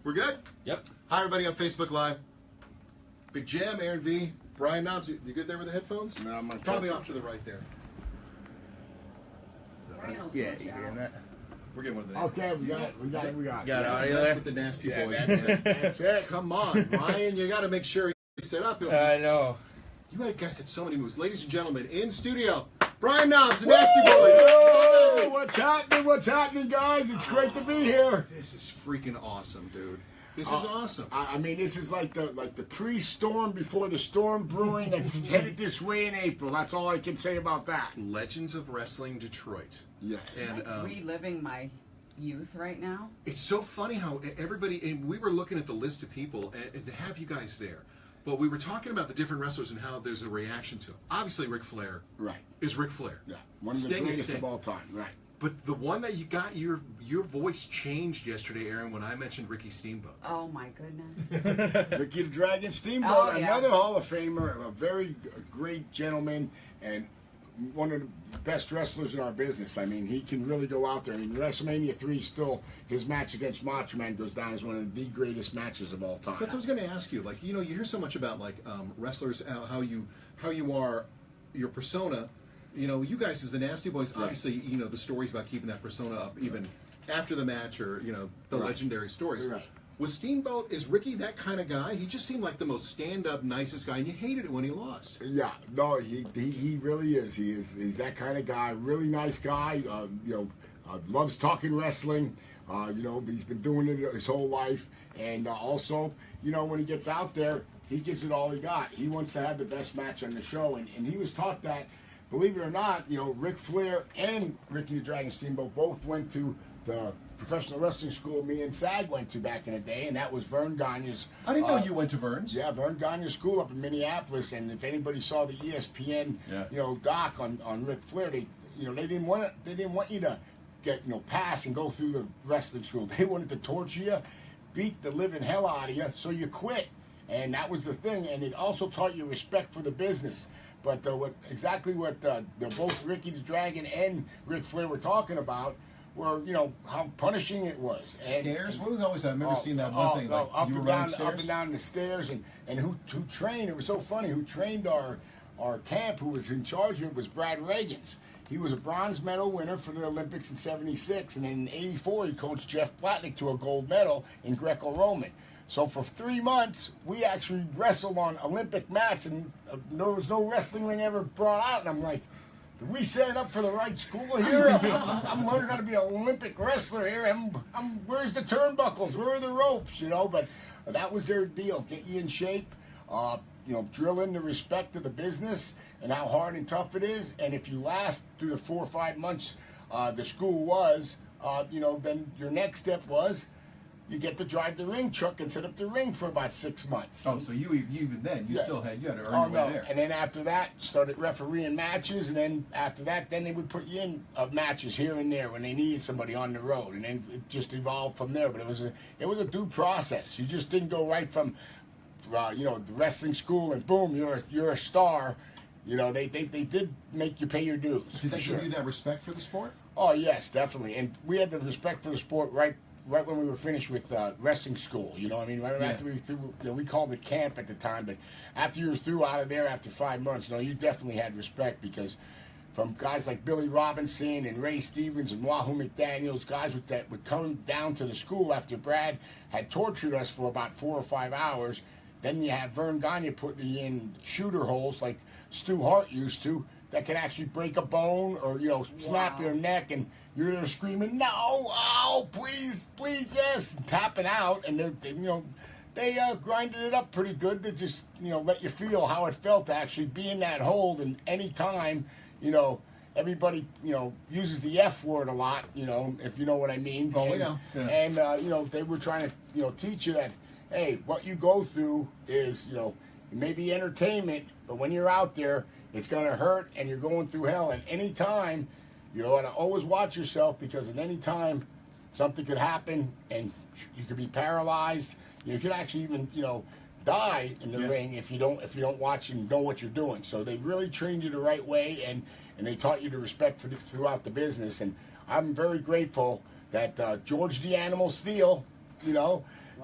We're good? Yep. Hi, everybody on Facebook Live. Big Jam, Aaron V, Brian Knobs. You good there with the headphones? No, my Probably off to the right there. Yeah, you hearing that? We're getting one of the Okay, we got it. Got That's audio there? with the nasty Yeah, boys. that's it. Come on, Ryan. You got to make sure he's set up. He'll just- I know. You guys had so many moves. Ladies and gentlemen, in studio, Brian Knobs, the Nasty Boys. Whoa, what's happening? What's happening, guys? It's great to be here. This is freaking awesome, dude. This is awesome. I mean, this is like the pre-storm before the storm brewing that's headed this way in April. That's all I can say about that. Legends of Wrestling Detroit. Yes. And Reliving my youth right now. it's so funny how everybody, and we were looking at the list of people, and to have you guys there, but we were talking about the different wrestlers and how there's a reaction to them. Obviously, Ric Flair Right. is Ric Flair. Yeah. One of the Sting is greatest Sting. of all time. Right. But the one that you got, your voice changed yesterday, Aaron, when I mentioned Ricky Steamboat. Oh my goodness. Ricky the Dragon Steamboat, Oh, yeah. another Hall of Famer, a very great gentleman, and one of the best wrestlers in our business. I mean, he can really go out there. I mean, WrestleMania 3 still, his match against Macho Man goes down as one of the greatest matches of all time. That's what I was going to ask you. Like, you hear so much about like wrestlers, how you are, your persona. You guys as the Nasty Boys, obviously, the stories about keeping that persona up even after the match, or the legendary stories. Right. Was Steamboat, is Ricky that kind of guy? He just seemed like the most stand-up, nicest guy, and you hated it when he lost. Yeah, no, he really is. He's that kind of guy. Really nice guy. Loves talking wrestling. He's been doing it his whole life, and also, when he gets out there, he gives it all he got. He wants to have the best match on the show, and he was taught that. Believe it or not, Ric Flair and Ricky the Dragon Steamboat both went to the professional wrestling school me and Sag went to back in the day, and that was Vern Gagne's. I didn't know you went to Vern's. Yeah, Vern Gagne's school up in Minneapolis, and if anybody saw the ESPN, doc on Ric Flair, they didn't want you to get pass and go through the wrestling school. They wanted to torture you, beat the living hell out of you, so you quit, and that was the thing. And it also taught you respect for the business. But what both Ricky the Dragon and Ric Flair were talking about were, how punishing it was. And, Stairs? What was always? I remember seeing that one thing. Like up you were and running down, stairs? up and down the stairs, and who trained? It was so funny. Who trained our camp? Who was in charge of it was Brad Reagans. He was a bronze medal winner for the Olympics in '76, and in '84 he coached Jeff Platnick to a gold medal in Greco-Roman. So for 3 months, we actually wrestled on Olympic mats, and there was no wrestling ring ever brought out. And I'm like, did we sign up for the right school here? I'm learning how to be an Olympic wrestler here. Where's the turnbuckles? Where are the ropes? But that was their deal. Get you in shape, drill in the respect of the business and how hard and tough it is. And if you last through the 4 or 5 months the school was, then your next step was, you get to drive the ring truck and set up the ring for about 6 months. Oh, so you even then, you still had to earn your way there. And then after that, started refereeing matches, and then after that, then they would put you in matches here and there when they needed somebody on the road, and then it just evolved from there. But it was a due process. You just didn't go right from, the wrestling school and boom, you're a star. They did make you pay your dues. Did they give you that respect for the sport? Oh yes, definitely. And we had the respect for the sport right when we were finished with wrestling school, right after we threw, we called it camp at the time, but after you were through out of there after 5 months, you definitely had respect, because from guys like Billy Robinson and Ray Stevens and Wahoo McDaniels, guys that would come down to the school after Brad had tortured us for about 4 or 5 hours. Then you have Vern Gagne putting you in shooter holes like Stu Hart used to, that can actually break a bone or snap your neck, and you're there screaming, no, oh, please, yes, and tapping out, and they grinded it up pretty good to just let you feel how it felt to actually be in that hold. And any time everybody uses the F word a lot, if you know what I mean. Oh, we know. Yeah. And they were trying to teach you that, hey, what you go through is it may be entertainment, but when you're out there, it's going to hurt, and you're going through hell. And any time, you ought to always watch yourself, because at any time, something could happen, and you could be paralyzed. You could actually even, die in the ring if you don't watch and know what you're doing. So they really trained you the right way, and they taught you the respect throughout the business. And I'm very grateful that George the Animal Steele,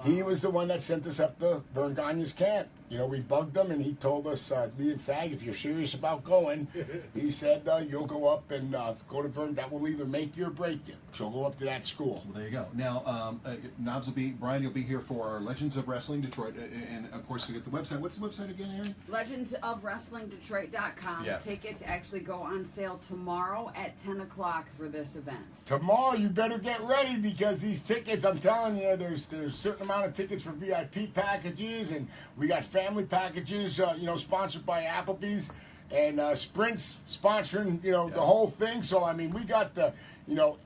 He was the one that sent us up to Vern Gagne's camp. You know, we bugged him, and he told us, me and Sag, if you're serious about going, he said, you'll go up and go to Vern. That will either make you or break you. So go up to that school. Well, there you go. Now, Knobs will be, Brian, you'll be here for our Legends of Wrestling Detroit, and of course, to get the website. What's the website again, Aaron? legendsofwrestlingdetroit.com. Yeah. Tickets actually go on sale tomorrow at 10 o'clock for this event. Tomorrow, you better get ready because these tickets, I'm telling you, there's a certain amount of tickets for VIP packages, and we got family packages, sponsored by Applebee's, and Sprint's sponsoring, the whole thing. So, I mean, we got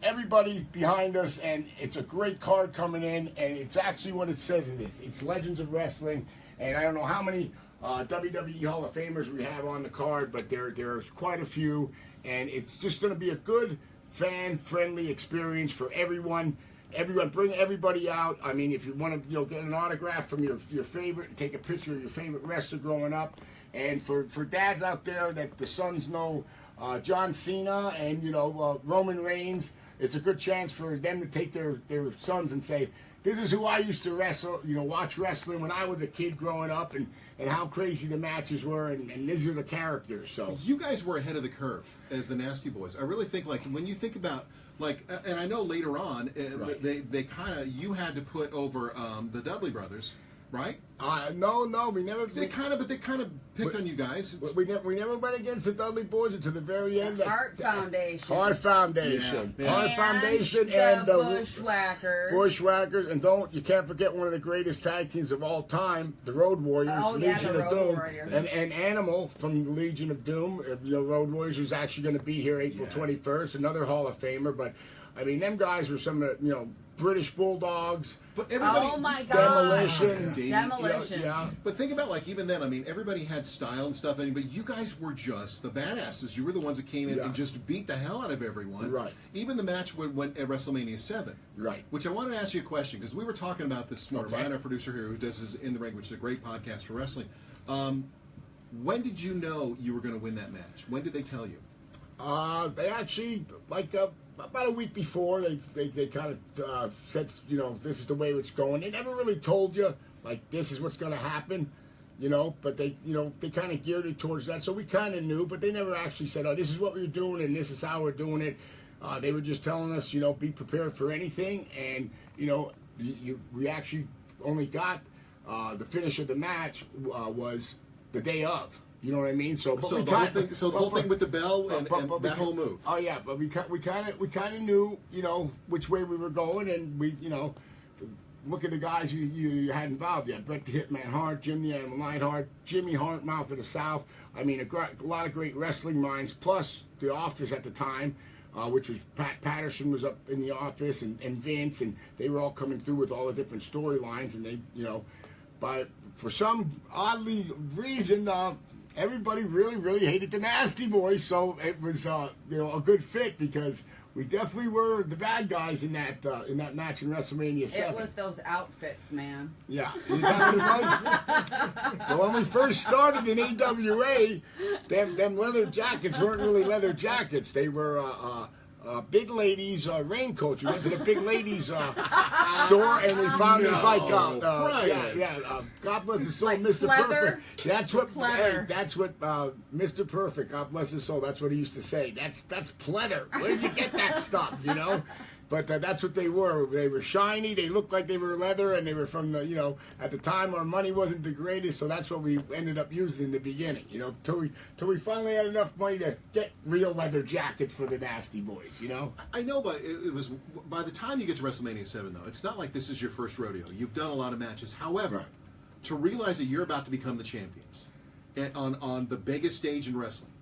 everybody behind us, and it's a great card coming in, and it's actually what it says it is. It's Legends of Wrestling, and I don't know how many WWE Hall of Famers we have on the card, but there's quite a few, and it's just going to be a good, fan-friendly experience for everyone. Bring everybody out. I mean, if you want to, get an autograph from your favorite and take a picture of your favorite wrestler growing up, and for dads out there that the sons know John Cena and Roman Reigns, it's a good chance for them to take their sons and say, this is who I used to watch wrestling when I was a kid growing up, and how crazy the matches were, and these are the characters. So you guys were ahead of the curve as the Nasty Boys. I really think, like, when you think about, like, and I know later on, Right. they kind of, you had to put over the Dudley brothers, right? no, we never. They kind of picked on you guys. We never went against the Dudley Boys until the very end. Heart Foundation. Heart Foundation. Yeah. Heart And Foundation the and Bushwhackers. Bushwhackers, and you can't forget one of the greatest tag teams of all time, the Road Warriors, Oh, yeah, Legion the of Road Doom, Warriors. and Animal from the Legion of Doom. Road Warriors is actually going to be here April 21st, another Hall of Famer. But I mean, them guys were some of the British Bulldogs. But everybody, Oh my God. Demolition. Demolition. Yeah. But think about, like, even then, I mean, everybody had style and stuff, but you guys were just the badasses. You were the ones that came in Yeah. and just beat the hell out of everyone. Right. Even the match went at WrestleMania 7. Right. Which I wanted to ask you a question, because we were talking about this morning. Okay. Ryan, our producer here, who does his In the Ring, which is a great podcast for wrestling. When did you know you were going to win that match? When did they tell you? They actually, about a week before, they kind of said, this is the way it's going. They never really told you, like, this is what's going to happen, but they kind of geared it towards that. So we kind of knew, but they never actually said, oh, this is what we're doing and this is how we're doing it. They were just telling us, be prepared for anything. And, we actually only got the finish of the match was the day of. You know what I mean? So the whole thing with the bell and that whole move. Oh yeah, but we kind of knew which way we were going, and we look at the guys you had involved. You had Bret the Hitman Hart, Jim the Animal Neidhart, Jimmy Hart, Mouth of the South. I mean, a lot of great wrestling minds. Plus the Office at the time, which was Pat Patterson was up in the Office, and Vince, and they were all coming through with all the different storylines, and they but for some oddly reason. Everybody really hated the Nasty Boys, so it was a good fit because we definitely were the bad guys in that match in WrestleMania 7. It was those outfits, man. Yeah, you know what it was? But when we first started in AWA, them leather jackets weren't really leather jackets. They were big ladies raincoats. We went to the big ladies store and we found these Brian. God bless his soul, Like Mr. pleather? Perfect. That's what Pleather. that's what Mr. Perfect, God bless his soul. That's what he used to say. That's pleather. Where did you get that stuff? But that's what they were. They were shiny. They looked like they were leather, and they were from the, at the time our money wasn't the greatest, so that's what we ended up using in the beginning, till we finally had enough money to get real leather jackets for the Nasty Boys, I know, but it was by the time you get to WrestleMania 7, though, it's not like this is your first rodeo. You've done a lot of matches. However, to realize that you're about to become the champions and on the biggest stage in wrestling,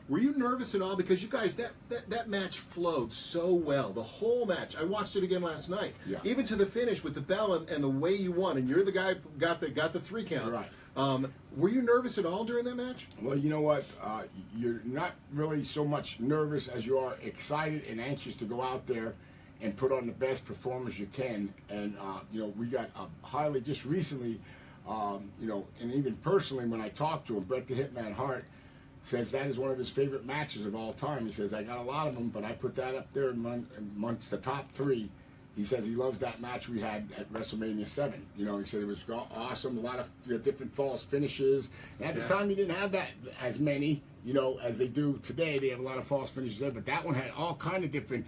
were you nervous at all? Because you guys, that match flowed so well. The whole match. I watched it again last night. Yeah. Even to the finish with the bell and the way you won, and you're the guy who got the 3 count. Right. Were you nervous at all during that match? Well, you know what? You're not really so much nervous as you are excited and anxious to go out there and put on the best performance you can. And, we got highly, just recently, and even personally when I talked to him, Bret the Hitman Hart says that is one of his favorite matches of all time. He says, I got a lot of them, but I put that up there amongst the top 3. he says he loves that match we had at WrestleMania 7. You know, he said it was awesome, a lot of different false finishes. And at the time, he didn't have that as many, you know, as they do today. They have a lot of false finishes there, but that one had all kind of different,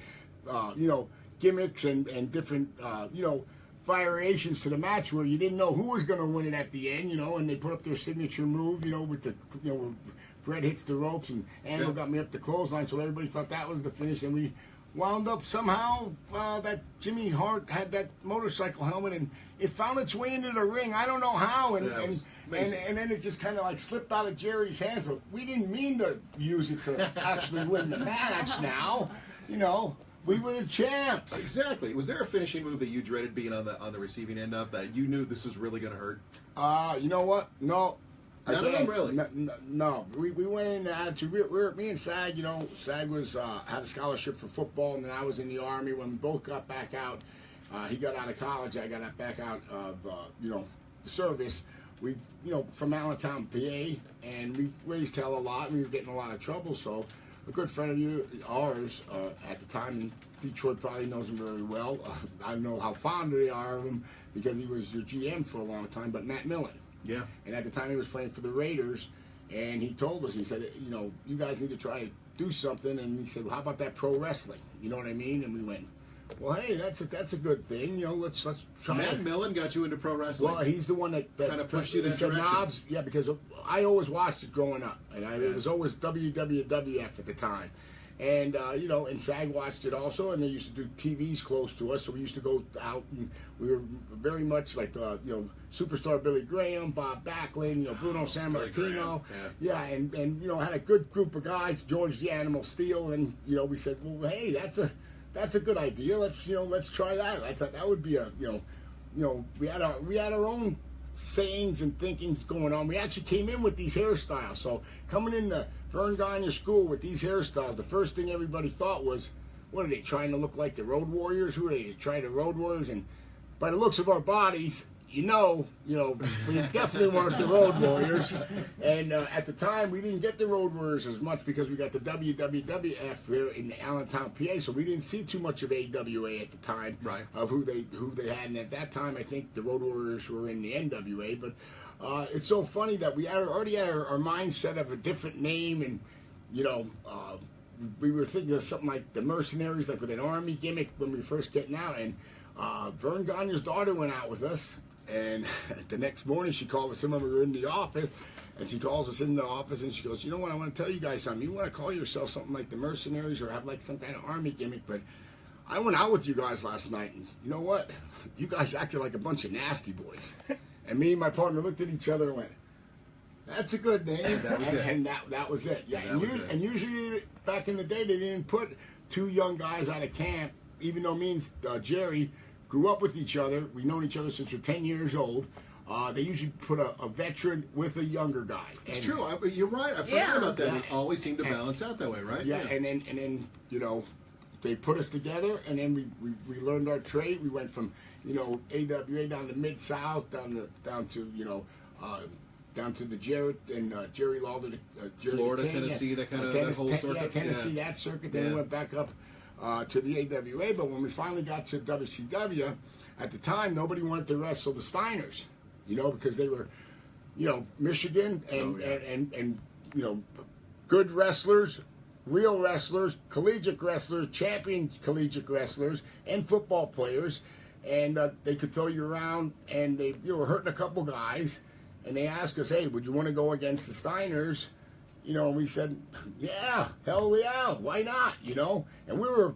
you know, gimmicks and different, you know, variations to the match where you didn't know who was going to win it at the end, you know, and they put up their signature move, you know, with the, you know, where Brett hits the ropes and Angle got me up the clothesline, so everybody thought that was the finish, and we wound up somehow that Jimmy Hart had that motorcycle helmet and it found its way into the ring. I don't know how, and then it just kind of like slipped out of Jerry's hands. But we didn't mean to use it to actually win the match. Now, you know, we were the champs. Exactly. Was there a finishing move that you dreaded being on the receiving end of, that you knew this was really going to hurt? You know what? No. None of them, really? No. We went in the attitude. Me and Sag, you know, Sag was had a scholarship for football, and then I was in the Army. When we both got back out, he got out of college, I got back out of, you know, the service. We, you know, from Allentown, PA, and we raised hell a lot. We were getting a lot of trouble, so a good friend of ours at the time in Detroit probably knows him very well. I don't know how fond they are of him because he was your GM for a long time, but Matt Millen. Yeah. And at the time he was playing for the Raiders, and he told us, he said, you know, you guys need to try to do something. And he said, well, how about that pro wrestling? You know what I mean? And we went, well, hey, that's a good thing. You know, let's try. Matt Millen got you into pro wrestling. Well, he's the one that kind of pushed you that said, direction. Knobs, yeah, because I always watched it growing up, and it was always WWF at the time. And, you know, and SAG watched it also, and they used to do TVs close to us, so we used to go out, and we were very much like, you know, superstar Billy Graham, Bob Backlund, you know, Bruno Sammartino. Yeah, and you know, had a good group of guys, George the Animal Steele, and, you know, we said, well, hey, that's a good idea. Let's try that. I thought that would be a, you know, we had our own sayings and thinkings going on. We actually came in with these hairstyles. So coming into Vern Gagne School with these hairstyles, the first thing everybody thought was, what are they trying to look like, the Road Warriors? Who are they trying to Road Warriors? And by the looks of our bodies, you know, we definitely weren't the Road Warriors. And at the time, we didn't get the Road Warriors as much because we got the WWF there in Allentown, PA. So we didn't see too much of AWA at the time, right, of who they had. And at that time, I think the Road Warriors were in the NWA. But it's so funny that we already had our mindset of a different name, and you know, we were thinking of something like the Mercenaries, like with an army gimmick when we were first getting out. And Vern Gagne's daughter went out with us. And the next morning, she called us. We were in the office, and she calls us in the office, and she goes, you know what, I want to tell you guys something. You want to call yourself something like the Mercenaries or have like some kind of army gimmick, but I went out with you guys last night, and you know what? You guys acted like a bunch of nasty boys. And me and my partner looked at each other and went, that's a good name. That was it. And that was it. Yeah, and usually back in the day, they didn't put two young guys out of camp, even though me and Jerry grew up with each other. We've known each other since we're 10 years old. They usually put a veteran with a younger guy. It's true. You're right. I forgot about that. It always seemed to balance out that way, right? Yeah, and then you know, they put us together, and then we learned our trade. We went from, you know, AWA down to Mid-South, down to you know, down to the Jarrett and Jerry Lawler, Jerry Florida, King, Tennessee, that kind of Tennessee, that whole circuit. Yeah, Tennessee, that circuit. Then we went back up to the AWA. But when we finally got to WCW, at the time nobody wanted to wrestle the Steiners, you know, because they were, you know, Michigan and you know, good wrestlers, real wrestlers, collegiate wrestlers, champion collegiate wrestlers, and football players, and they could throw you around, and they were hurting a couple guys, and they asked us, hey, would you want to go against the Steiners? You know, and we said, yeah, hell yeah, why not, you know? And we were,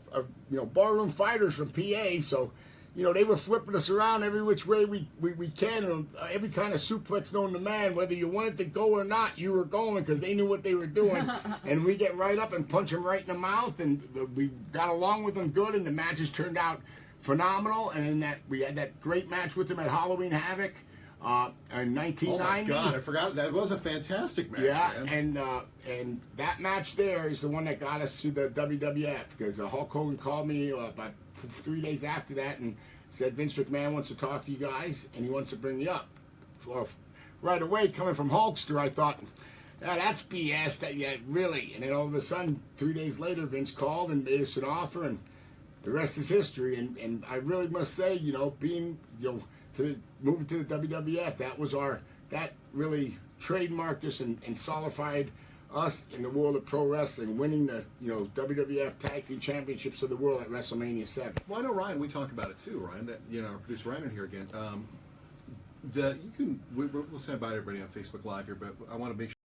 you know, barroom fighters from PA, so, you know, they were flipping us around every which way we can, and every kind of suplex known to man, whether you wanted to go or not, you were going, because they knew what they were doing. And we get right up and punch them right in the mouth, and we got along with them good, and the matches turned out phenomenal. And in that, we had that great match with them at Halloween Havoc. In 1990. Oh my God, I forgot. That was a fantastic match. Yeah, man. and that match there is the one that got us to the WWF, because Hulk Hogan called me about 3 days after that and said Vince McMahon wants to talk to you guys and he wants to bring you up. Right away, coming from Hulkster, I thought, that's BS. That really. And then all of a sudden, 3 days later, Vince called and made us an offer, and the rest is history. And I really must say, moving to the WWF, that really trademarked us and solidified us in the world of pro wrestling, winning the WWF Tag Team Championships of the world at WrestleMania 7. Well, I know Ryan. We talk about it too, Ryan. That our producer Ryan in here again. We'll say bye to everybody on Facebook Live here, but I want to make sure.